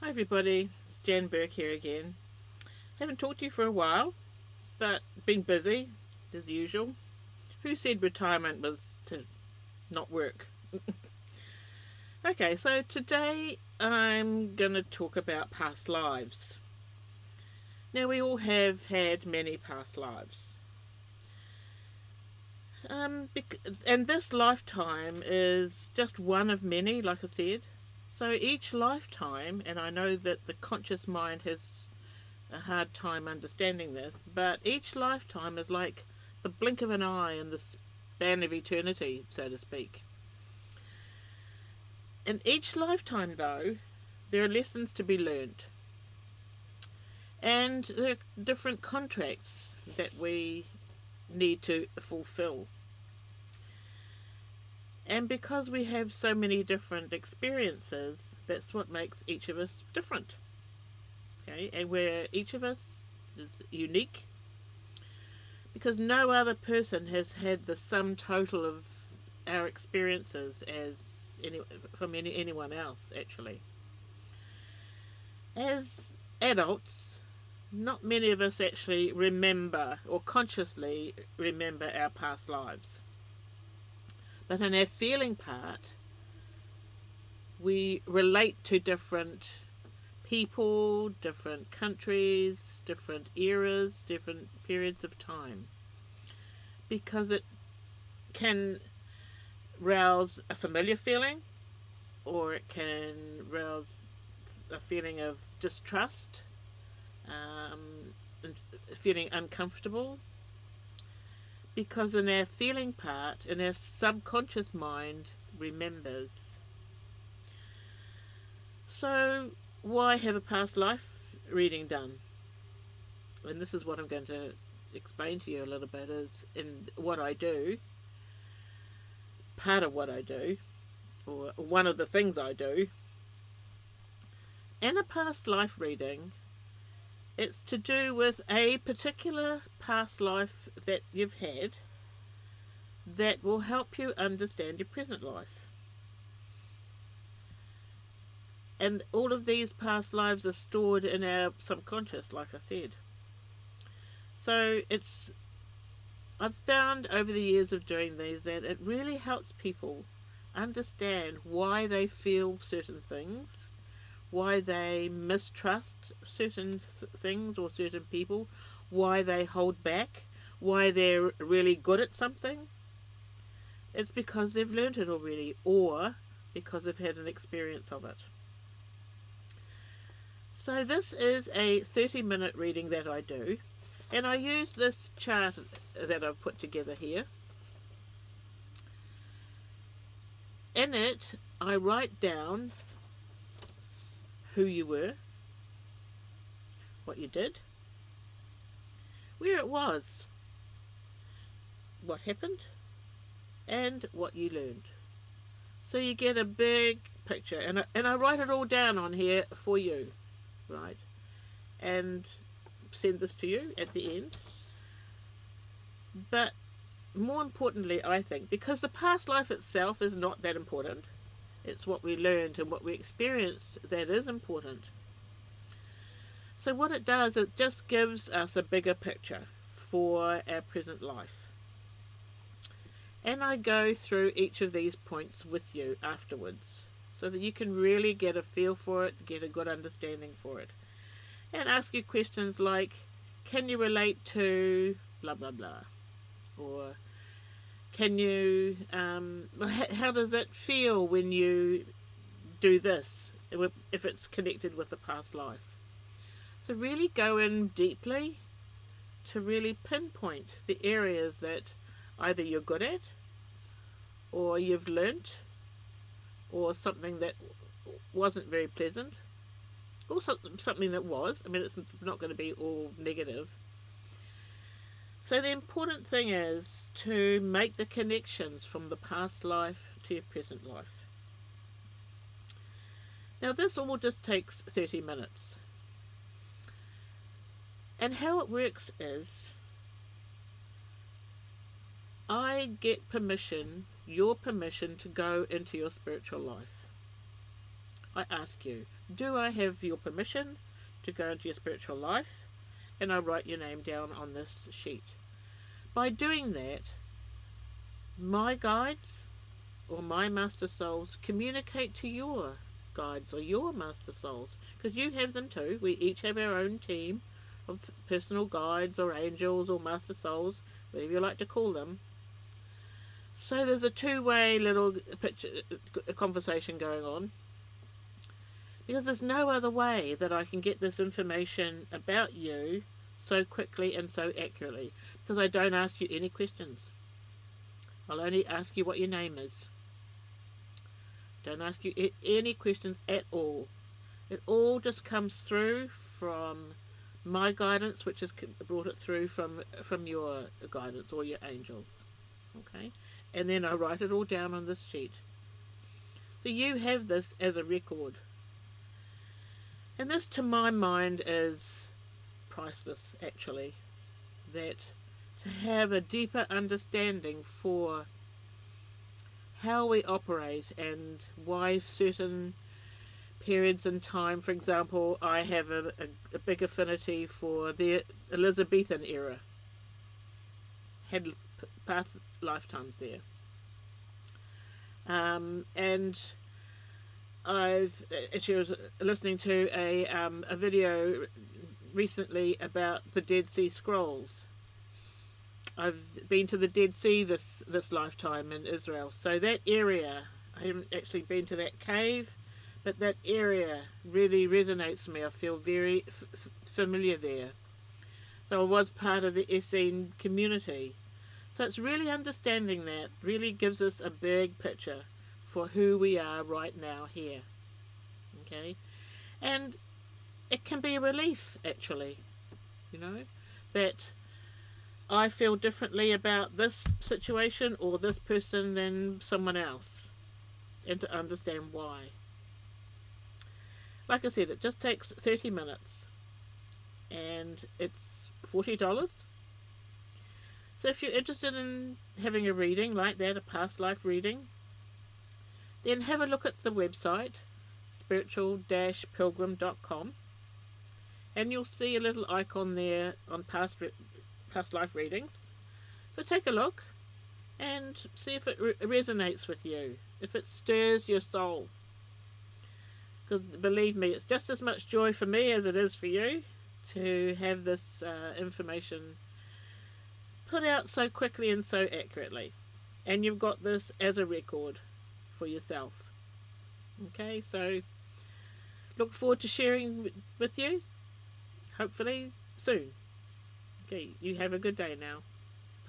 Hi everybody, it's Jan Burke here again. Haven't talked to you for a while, but been busy as usual. Who said retirement was to not work? Okay, so today I'm going to talk about past lives. Now, we all have had many past lives. And this lifetime is just one of many, like I said. So each lifetime, and I know that the conscious mind has a hard time understanding this, but each lifetime is like the blink of an eye in the span of eternity, so to speak. In each lifetime, though, there are lessons to be learned, and there are different contracts that we need to fulfill. And because we have so many different experiences, that's what makes each of us different. Okay, and where each of us is unique because no other person has had the sum total of our experiences as anyone else, actually. As adults, not many of us actually remember or consciously remember our past lives. But in our feeling part, we relate to different people, different countries, different eras, different periods of time. Because it can rouse a familiar feeling, or it can rouse a feeling of distrust, and feeling uncomfortable. Because in our feeling part, in our subconscious mind remembers. So, why have a past life reading done? And this is what I'm going to explain to you a little bit is in what I do, part of what I do, or one of the things I do. In a past life reading, it's to do with a particular past life that you've had that will help you understand your present life. And all of these past lives are stored in our subconscious, like I said. So I've found over the years of doing these that it really helps people understand why they feel certain things, why they mistrust certain things or certain people, why they hold back, why they're really good at something. It's because they've learned it already, or because they've had an experience of it. So this is a 30-minute reading that I do, and I use this chart that I've put together here. In it, I write down who you were, what you did, where it was, what happened, and what you learned. So you get a big picture, and I write it all down on here for you, right? And send this to you at the end. But more importantly, I think, because the past life itself is not that important, it's what we learned and what we experienced that is important. So what it does, it just gives us a bigger picture for our present life. And I go through each of these points with you afterwards so that you can really get a feel for it, get a good understanding for it. And ask you questions like, can you relate to blah blah blah? Or can you, how does it feel when you do this, if it's connected with a past life? So really go in deeply to really pinpoint the areas that either you're good at, or you've learnt, or something that wasn't very pleasant, or something that was. I mean, it's not going to be all negative. So the important thing is to make the connections from the past life to your present life. Now this all just takes 30 minutes. And how it works is I get your permission to go into your spiritual life. I ask you, do I have your permission to go into your spiritual life? And I write your name down on this sheet. By doing that, my guides or my master souls communicate to your guides or your master souls, because you have them too. We each have our own team of personal guides or angels or master souls, whatever you like to call them. So there's a two-way little picture, conversation going on, because there's no other way that I can get this information about you so quickly and so accurately, because I don't ask you any questions. I'll only ask you what your name is. Don't ask you any questions at all. It all just comes through from my guidance, which has brought it through from your guidance or your angels. Okay? And then I write it all down on this sheet. So you have this as a record. And this, to my mind, is priceless, actually. That to have a deeper understanding for how we operate and why certain periods in time, for example, I have a big affinity for the Elizabethan era. Had past lifetimes there. And I've actually was listening to a video recently about the Dead Sea Scrolls. I've been to the Dead Sea this lifetime in Israel, so that area, I haven't actually been to that cave, but that area really resonates with me. I feel very familiar there. So I was part of the Essene community. So it's really understanding that really gives us a big picture for who we are right now here. Okay? And it can be a relief, actually, that I feel differently about this situation or this person than someone else, and to understand why. Like I said, it just takes 30 minutes, and it's $40. So if you're interested in having a reading like that, a past life reading, then have a look at the website, spiritual-pilgrim.com, and you'll see a little icon there on past life readings. So take a look and see if it resonates with you, if it stirs your soul. Because believe me, it's just as much joy for me as it is for you to have this information put out so quickly and so accurately. And you've got this as a record for yourself. Okay, so look forward to sharing with you, hopefully soon. Okay, you have a good day now.